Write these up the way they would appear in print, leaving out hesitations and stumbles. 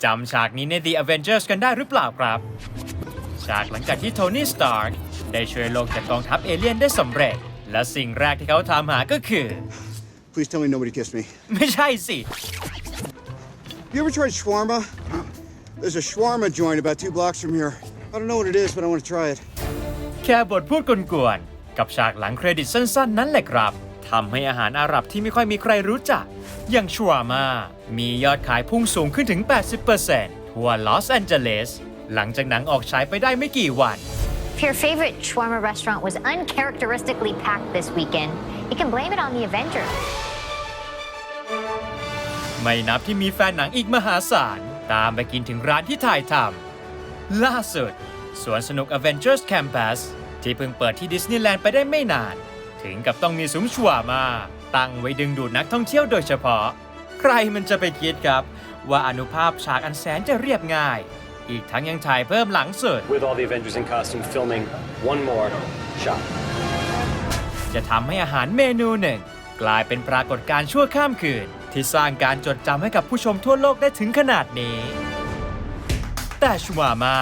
จำฉากนี้ใน The Avengers กันได้หรือเปล่าครับฉากหลังจากที่โทนี่ สตาร์กได้ช่วยโลกจากกองทัพเอเลี่ยนได้สำเร็จและสิ่งแรกที่เขาถามหาก็คือ Please tell me nobody kissed me. ไม่ใช่สิ You ever tried shawarma? There's a shawarma joint about 2 blocks from here. I don't know what it is, but I want to try it. แค่บทพูดกวนๆกับฉากหลังเครดิตสั้นๆนั่นแหละครับทำให้อาหารอาหรับที่ไม่ค่อยมีใครรู้จักอย่างชัวร์มามียอดขายพุ่งสูงขึ้นถึง 80% ทั่วลอสแอนเจลิสหลังจากหนังออกฉายไปได้ไม่กี่วัน If your favorite shawarma restaurant was uncharacteristically packed this weekend, you can blame it on the Avengers. ไม่นับที่มีแฟนหนังอีกมหาศาลตามไปกินถึงร้านที่ถ่ายทำล่าสุดสวนสนุก Avengers Campus ที่เพิ่งเปิดที่ดิสนีย์แลนด์ไปได้ไม่นานถึงกับต้องมีซุ้มชัวร์มาตั้งไว้ดึงดูดนักท่องเที่ยวโดยเฉพาะใครมันจะไปคิดครับว่าอนุภาพฉากอันแสนจะเรียบง่ายอีกทั้งยังถ่ายเพิ่มหลังสุด With all the Avengers in costume filming one more shot จะทำให้อาหารเมนูหนึ่งกลายเป็นปรากฏการณ์ชั่วข้ามคืนที่สร้างการจดจำให้กับผู้ชมทั่วโลกได้ถึงขนาดนี้แต่ชัวร์มา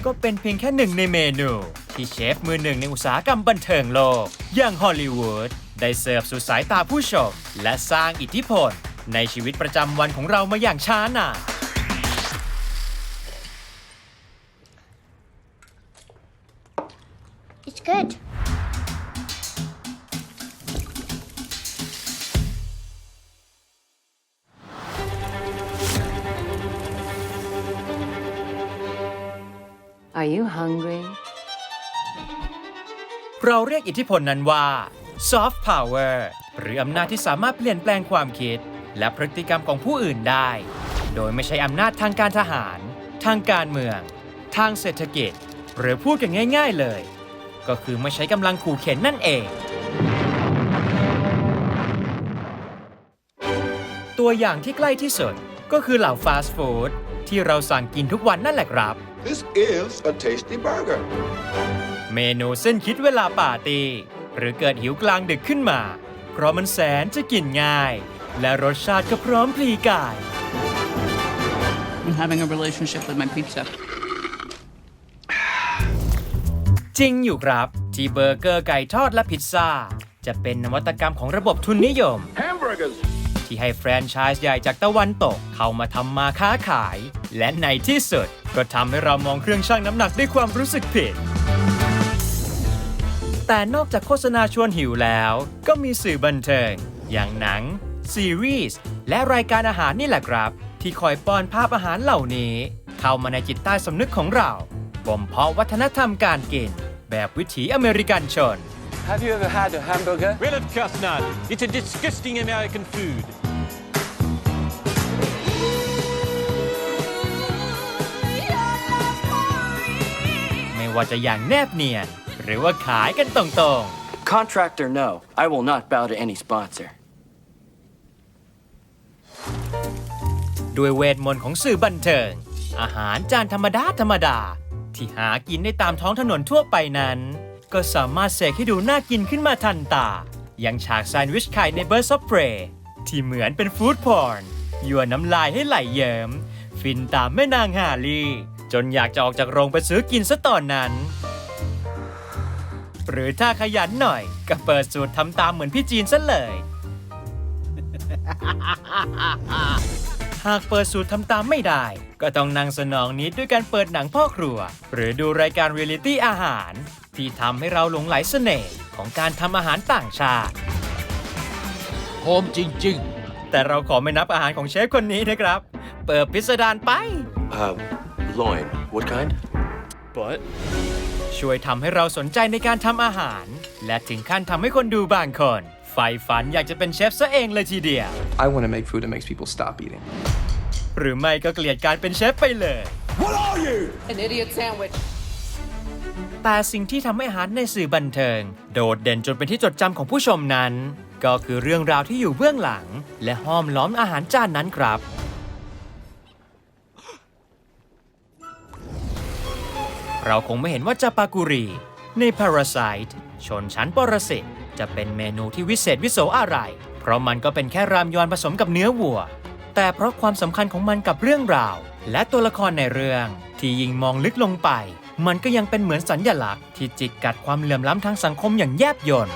ก็เป็นเพียงแค่หนึ่งในเมนูที่เชฟมือหนึ่งในอุตสาหกรรมบันเทิงโลกอย่างฮอลลีวูดได้เสิร์ฟสู่สายตาผู้ชมและสร้างอิทธิพลในชีวิตประจำวันของเรามาอย่างช้านาน It's good. Are you hungry? เราเรียกอิทธิพลนั้นว่า soft power หรืออำนาจที่สามารถเปลี่ยนแปลงความคิดและพฤติกรรมของผู้อื่นได้โดยไม่ใช่อำนาจทางการทหารทางการเมืองทางเศรษฐกิจหรือพูดกันง่ายๆเลยก็คือไม่ใช้กำลังขู่เข็นนั่นเองตัวอย่างที่ใกล้ที่สุดก็คือเหล่าฟาสต์ฟู้ดที่เราสั่งกินทุกวันนั่นแหละครับ This is a tasty burger. เมนูเส้นคิดเวลาปาร์ตี้หรือเกิดหิวกลางดึกขึ้นมาเพราะมันแสนจะกินง่ายและรสชาติก็พร้อมพลีกาย I'm having a relationship with my pizza. จริงอยู่ครับที่เบอร์เกอร์ไก่ทอดและพิซซ่าจะเป็นนวัตกรรมของระบบทุนนิยม Hamburgers. ที่ให้แฟรนไชส์ใหญ่จากตะวันตกเข้ามาทำมาค้าขายและในที่สุดก็ทำให้เรามองเครื่องชั่งน้ำหนักด้วยความรู้สึกผิดแต่นอกจากโฆษณาชวนหิวแล้วก็มีสื่อบันเทิงอย่างหนังซีรีส์และรายการอาหารนี่แหละครับที่คอยป้อนภาพอาหารเหล่านี้เข้ามาในจิตใต้สำนึกของเราบ่มเพาะวัฒนธรรมการกินแบบวิถีอเมริกันชน Have you ever had a hamburger? Well, of course not. It's a disgusting American food. ไม่ว่าจะอย่างแนบเนียนหรือว่าขายกันตรง Contractor, no. I will not bow to any sponsor. ๆด้วยเวทมนต์ของสื่อบันเทิงอาหารจานธรรมดาที่หากินได้ตามท้องถนนทั่วไปนั้นก็สามารถเสกให้ดูน่ากินขึ้นมาทันตาอย่างฉากแซนด์วิชไข่ใน Birds of Prey ที่เหมือนเป็นฟู้ดพอร์นยั่วน้ำลายให้ไหลเยิ้มฟินตามแม่นางฮาลีจนอยากจะออกจากโรงไปซื้อกินซะตอนนั้นหรือถ้าขยันหน่อยก็เปิดสูตรทำตามเหมือนพี่จีนซะเลย หากเปิดสูตรทำตามไม่ได้ก็ต้องนั่งสนองนิดด้วยการเปิดหนังพ่อครัวหรือดูรายการเรียลิตี้อาหารที่ทำให้เราหลงไหลเสน่ห์ของการทำอาหารต่างชาติ หอมจริง แต่เราขอไม่นับอาหารของเชฟคนนี้นะครับเปิดพิสดารไป Loin. What kind? but ช่วยทำให้เราสนใจในการทำอาหารและถึงขั้นทำให้คนดูบางคนใฝ่ฝันอยากจะเป็นเชฟซะเองเลยทีเดียว I want to make food that makes people stop eating. หรือไม่ก็เกลียดการเป็นเชฟไปเลย An idiot sandwich. แต่สิ่งที่ทำให้อาหารในสื่อบันเทิงโดดเด่นจนเป็นที่จดจำของผู้ชมนั้นก็คือเรื่องราวที่อยู่เบื้องหลังและห้อมล้อมอาหารจานนั้นครับเราคงไม่เห็นว่าจาปากุรีใน Parasite ชนชั้นปรสิตจะเป็นเมนูที่วิเศษวิโสอะไรเพราะมันก็เป็นแค่รามยอนผสมกับเนื้อวัวแต่เพราะความสำคัญของมันกับเรื่องราว และตัวละครในเรื่องที่ยิ่งมองลึกลงไปมันก็ยังเป็นเหมือนสัญลักษณ์ที่จิกกัดความเหลื่อมล้ำทางสังคมอย่างแยบยล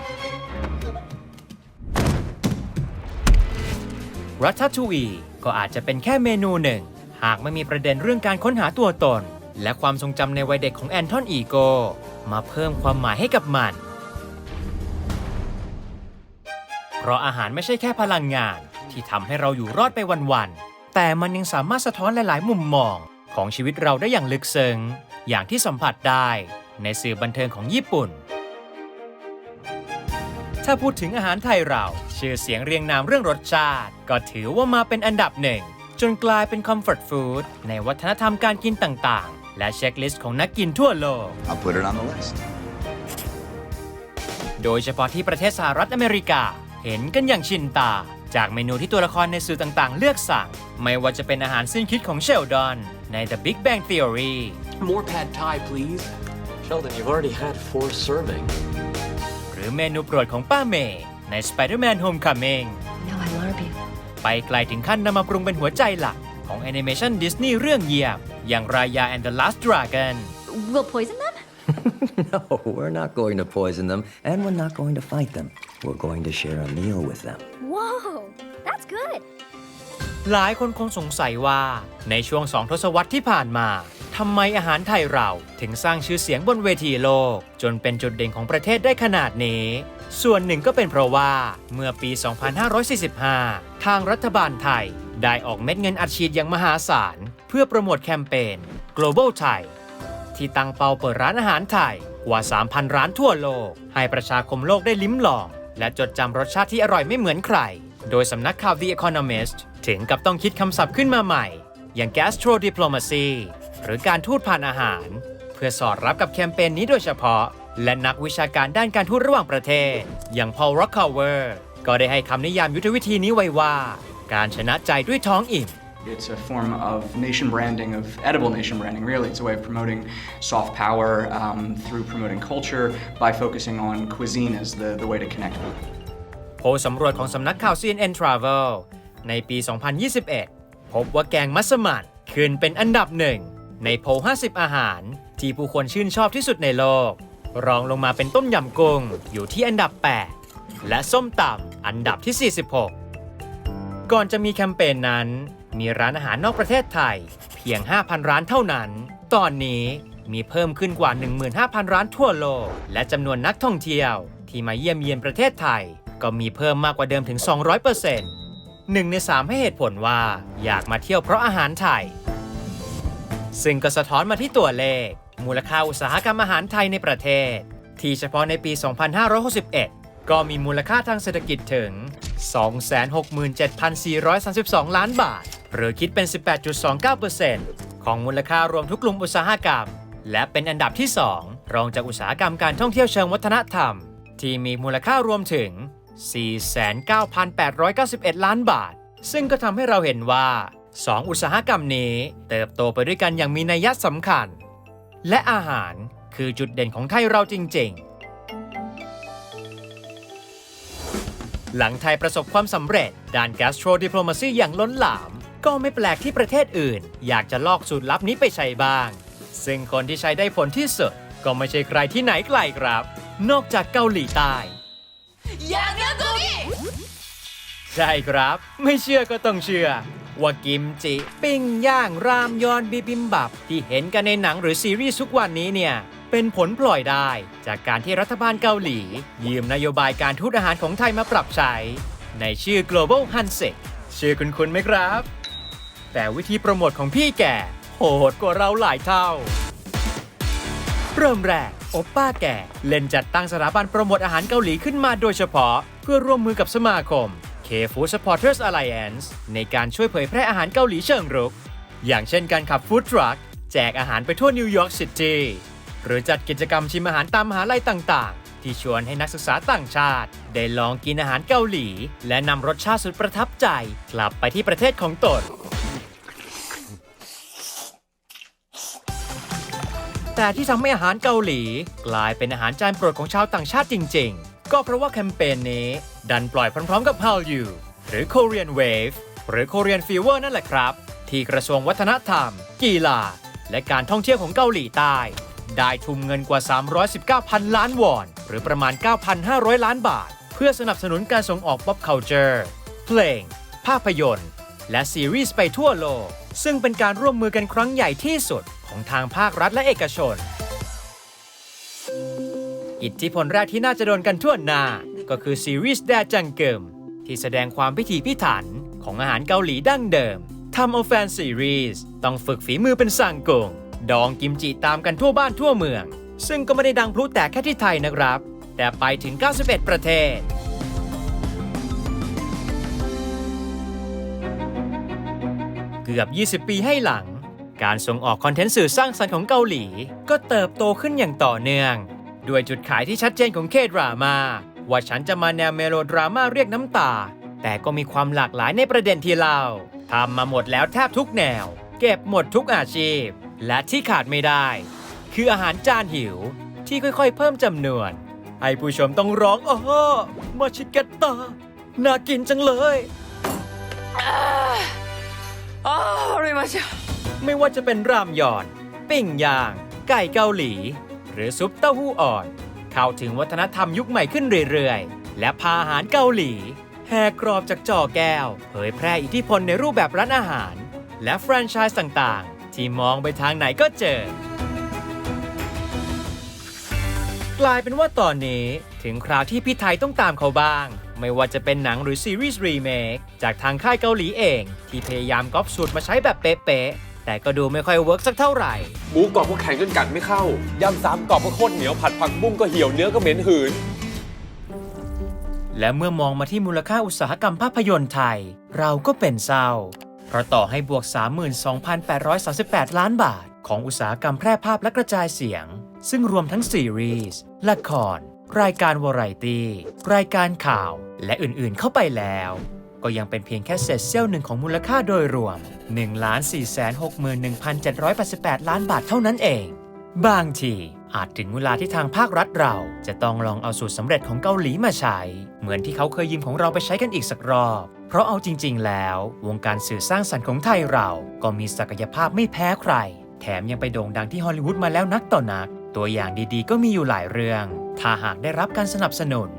รัตทูอีก็อาจจะเป็นแค่เมนูหนึ่งหากไม่มีประเด็นเรื่องการค้นหาตัวตนและความทรงจำในวัยเด็กของแอนทอนอีโกมาเพิ่มความหมายให้กับมันเพราะอาหารไม่ใช่แค่พลังงานที่ทำให้เราอยู่รอดไปวันๆแต่มันยังสามารถสะท้อนหลายๆมุมมองของชีวิตเราได้อย่างลึกซึ้งอย่างที่สัมผัสได้ในสื่อบันเทิงของญี่ปุ่นถ้าพูดถึงอาหารไทยเราชื่อเสียงเรียงนามเรื่องรสชาติก็ถือว่ามาเป็นอันดับหนึ่งจนกลายเป็นคอมฟอร์ตฟู้ดในวัฒนธรรมการกินต่างๆและเช็คลิสต์ของนักกินทั่วโลก I'll put it on the list. โดยเฉพาะที่ประเทศสหรัฐอเมริกาเห็นกันอย่างชินตาจากเมนูที่ตัวละครในสื่อต่างๆเลือกสั่งไม่ว่าจะเป็นอาหารสิ้นคิดของเชลดอนใน The Big Bang Theory More pad thai, please. Sheldon, you've already had 4 servings. หรือเมนูโปรดของป้าเมย์ใน Spider-Man Homecoming No, I love you. ไปไกลถึงขั้นนำมาปรุงเป็นหัวใจหลักของแอนิเมชันดิสนีย์เรื่องเยี่ยมอย่างรายา and the Last Dragon We'll poison them? No, we're not going to poison them, and we're not going to fight them. We're going to share a meal with them. Whoa, that's good. หลายคนคงสงสัยว่าในช่วง2 ทศวรรษที่ผ่านมาทำไมอาหารไทยเราถึงสร้างชื่อเสียงบนเวทีโลกจนเป็นจุดเด่นของประเทศได้ขนาดนี้ส่วนหนึ่งก็เป็นเพราะว่าเมื่อปี 2545 ทางรัฐบาลไทยได้ออกเม็ดเงินอัดฉีดอย่างมหาศาลเพื่อโปรโมทแคมเปญ Global Thai ที่ตั้งเป้าเปิดร้านอาหารไทยกว่า 3,000 ร้านทั่วโลกให้ประชาคมโลกได้ลิ้มลองและจดจำรสชาติที่อร่อยไม่เหมือนใครโดยสำนักข่าว The Economist ถึงกับต้องคิดคำศัพท์ขึ้นมาใหม่อย่าง Gastro Diplomacy หรือการทูตผ่านอาหารเพื่อสอดรับกับแคมเปญนี้โดยเฉพาะและนักวิชาการด้านการทูตระหว่างประเทศอย่าง Paul Rockover ก็ได้ให้คำนิยามยุทธวิธีนี้ไว้ว่าการชนะใจด้วยท้องอิ่ม It's a form of nation branding, of edible nation branding, really. It's a way of promoting soft power through promoting culture by focusing on cuisine as the way to connect people. โพลสำรวจของสำนักข่าว CNN Travel ในปี 2021 พบว่าแกงมัสมั่นขึ้นเป็นอันดับหนึ่งในโพล 50 อาหารที่ผู้คนชื่นชอบที่สุดในโลกรองลงมาเป็นต้มยำกุ้งอยู่ที่อันดับ 8 และส้มตำอันดับที่ 46 ก่อนจะมีแคมเปญนั้นมีร้านอาหารนอกประเทศไทยเพียง 5,000 ร้านเท่านั้นตอนนี้มีเพิ่มขึ้นกว่า 15,000 ร้านทั่วโลกและจำนวนนักท่องเที่ยวที่มาเยี่ยมเยียนประเทศไทยก็มีเพิ่มมากกว่าเดิมถึง 200% 1 ใน 3 ให้เหตุผลว่าอยากมาเที่ยวเพราะอาหารไทยซึ่งก็สะท้อนมาที่ตัวเลขมูลค่าอุตสาหกรรมอาหารไทยในประเทศที่เฉพาะในปี 2561 ก็มีมูลค่าทางเศรษฐกิจถึง 267,432 ล้านบาทหรือคิดเป็น 18.29% ของมูลค่ารวมทุกกลุ่มอุตสาหกรรมและเป็นอันดับที่ 2 รองจากอุตสาหกรรมการท่องเที่ยวเชิงวัฒนธรรมที่มีมูลค่ารวมถึง 49,891 ล้านบาทซึ่งก็ทำให้เราเห็นว่า2 อุตสาหกรรมนี้เติบโตไปด้วยกันอย่างมีนัยสำคัญและอาหารคือจุดเด่นของไทยเราจริงๆหลังไทยประสบความสำเร็จด้าน Gastro Diplomacy อย่างล้นหลามก็ไม่แปลกที่ประเทศอื่นอยากจะลอกสูตรลับนี้ไปใช้บ้างซึ่งคนที่ใช้ได้ผลที่สุดก็ไม่ใช่ใครที่ไหนไกลครับนอกจากเกาหลีใต้ใช่ครับไม่เชื่อก็ต้องเชื่อว่ากิมจิปิ้งย่างรามยอนบิบิมบับที่เห็นกันในหนังหรือซีรีส์ทุกวันนี้เนี่ยเป็นผลพลอยได้จากการที่รัฐบาลเกาหลียืมนโยบายการทูตอาหารของไทยมาปรับใช้ในชื่อ Global Handshake ชื่อคุ้นๆไหมครับแต่วิธีโปรโมทของพี่แกโหดกว่าเราหลายเท่าเริ่มแรกโอปป้าแกเล่นจัดตั้งสถาบันโปรโมทอาหารเกาหลีขึ้นมาโดยเฉพาะเพื่อร่วมมือกับสมาคม K-Food Supporters Alliance ในการช่วยเผยแพร่อาหารเกาหลีเชิงรุกอย่างเช่นการขับฟู้ดทรัคแจกอาหารไปทั่วนิวยอร์กซิตี้หรือจัดกิจกรรมชิมอาหารตามมหาลัยต่างๆที่ชวนให้นักศึกษาต่างชาติได้ลองกินอาหารเกาหลีและนำรสชาติสุดประทับใจกลับไปที่ประเทศของตนแต่ที่ทำให้อาหารเกาหลีกลายเป็นอาหารจานโปรดของชาวต่างชาติจริงๆก็เพราะว่าแคมเปญนี้ดันปล่อยพร้อมๆกับ Hallyu หรือ Korean Wave หรือ Korean Fever นั่นแหละครับ ที่กระทรวงวัฒนธรรม กีฬา และการท่องเที่ยวของเกาหลีใต้ ได้ทุ่มเงินกว่า 319,000 ล้านวอน หรือประมาณ 9,500 ล้านบาท เพื่อสนับสนุนการส่งออก pop culture เพลง ภาพยนตร์ และซีรีส์ไปทั่วโลก ซึ่งเป็นการร่วมมือกันครั้งใหญ่ที่สุดของทางภาครัฐและเอกชน อิทธิพลแรกที่น่าจะโดนกันทั่วหน้าก็คือซีรีส์แดจังเกิมที่แสดงความพิถีพิถันของอาหารเกาหลีดั้งเดิมทำเอาแฟนซีรีส์ต้องฝึกฝีมือเป็นสั่งกงดองกิมจิตามกันทั่วบ้านทั่วเมือง ซึ่งก็ไม่ได้ดังพลุแตกแค่ที่ไทยนะครับ แต่ไปถึง 91 ประเทศ เกือบ 20 ปีให้หลัง การส่งออกคอนเทนต์สื่อสร้างสรรค์ของเกาหลีก็เติบโตขึ้นอย่างต่อเนื่องด้วยจุดขายที่ชัดเจนของเคดราม่าว่าฉันจะมาแนวเมโลดราม่าเรียกน้ำตาแต่ก็มีความหลากหลายในประเด็นที่เล่าทำมาหมดแล้วแทบทุกแนวเก็บหมดทุกอาชีพและที่ขาดไม่ได้คืออาหารจานหิวที่ค่อยๆเพิ่มจำนวนให้ผู้ชมต้องร้องโอ้โหมาชิเกตตาน่ากินจังเลยไม่ว่าจะเป็นรามยอน ปิ้งย่าง ไก่เกาหลี หรือซุปเต้าหู้อ่อน เข้าถึงวัฒนธรรมยุคใหม่ขึ้นเรื่อยๆ และพาอาหารเกาหลีแหกกรอบจากจอแก้ว เผยแพร่อิทธิพลในรูปแบบร้านอาหาร และแฟรนไชส์ต่างๆ ที่มองไปทางไหนก็เจอ กลายเป็นว่าตอนนี้ถึงคราวที่พี่ไทยต้องตามเขาบ้าง ไม่ว่าจะเป็นหนังหรือซีรีส์รีเมคจากทางค่ายเกาหลีเองที่พยายามก๊อปสูตรมาใช้แบบเป๊ะๆแต่ก็ดูไม่ค่อยเวิร์กสักเท่าไหร่ หมูกรอบก็แข็งจนกัดไม่เข้ายำสามกรอบก็โคตรเหนียวผัดผักบุ้งก็เหี่ยวเนื้อก็เหม็นหืน และเมื่อมองมาที่มูลค่าอุตสาหกรรมภาพยนตร์ไทยเราก็เป็นเศร้าเพราะต่อให้บวก 32,838 ล้านบาทของอุตสาหกรรมแพร่ภาพและกระจายเสียงซึ่งรวมทั้งซีรีส์ละครรายการวาไรตี้รายการข่าวและอื่นๆเข้าไปแล้วก็ยังเป็นเพียงแค่เศษเสี้ยวหนึ่งของมูลค่าโดยรวม 1,461,788 ล้านบาทเท่านั้นเองบางทีอาจถึงเวลาที่ทางภาครัฐเราจะต้องลองเอาสูตรสำเร็จของเกาหลีมาใช้เหมือนที่เขาเคยยืมของเราไปใช้กันอีกสักรอบเพราะเอาจริงๆแล้ววงการสื่อสร้างสรรค์ของไทยเราก็มีศักยภาพไม่แพ้ใครแถมยังไปโด่งดังที่ฮอลลีวูดมาแล้วนักต่อนักตัวอย่างดีๆก็มีอยู่หลายเรื่องถ้าหากได้รับการสนับสนุน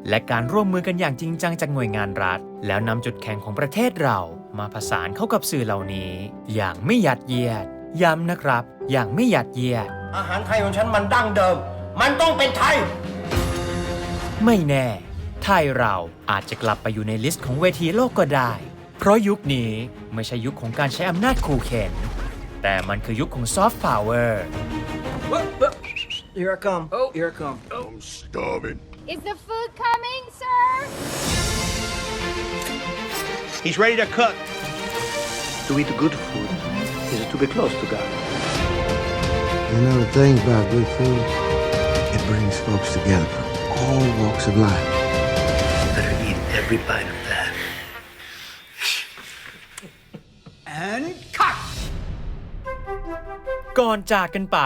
และการร่วมมือกันอย่างจริงจังจากหน่วยงานรัฐแล้วนำจุดแข็งของประเทศเรามาผสานเข้ากับสื่อเหล่านี้อย่างไม่ยัดเยียดย้ำนะครับอย่างไม่ยัดเยียดอาหารไทยของฉันมันดั้งเดิมมันต้องเป็นไทยไม่แน่ไทยเราอาจจะกลับไปอยู่ในลิสต์ของเวทีโลกก็ได้เพราะยุคนี้ไม่ใช่ยุคของการใช้อำนาจขู่เข็นแต่มันคือยุคของซอฟต์พาวเวอร์ Here I come. Oh, here I come. I'm starving. Is the food coming, sir? He's ready to cook. To eat good food is to be close to God. You know the thing about good food? It brings folks together from all walks of life. You better eat every bite of that. And cut! ก่อนจากกันไป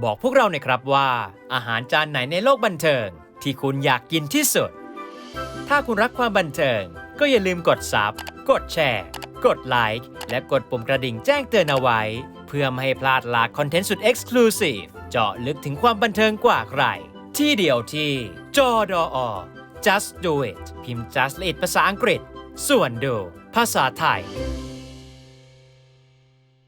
บอกพวกเราหน่อยครับว่าอาหารจานไหนในโลกบันเทิงที่คุณอยากกินที่สุดถ้าคุณรักความบันเทิงก็อย่าลืมกดซับกดแชร์กดไลค์และกดปุ่มกระดิ่งแจ้งเตือนเอาไว้เพื่อไม่ให้พลาดหลากคอนเทนต์สุด Exclusive เจาะลึกถึงความบันเทิงกว่าใครที่เดียวที่จอดอ Just Do It พิมพ์ Just It ภาษาอังกฤษส่วนดูภาษาไทย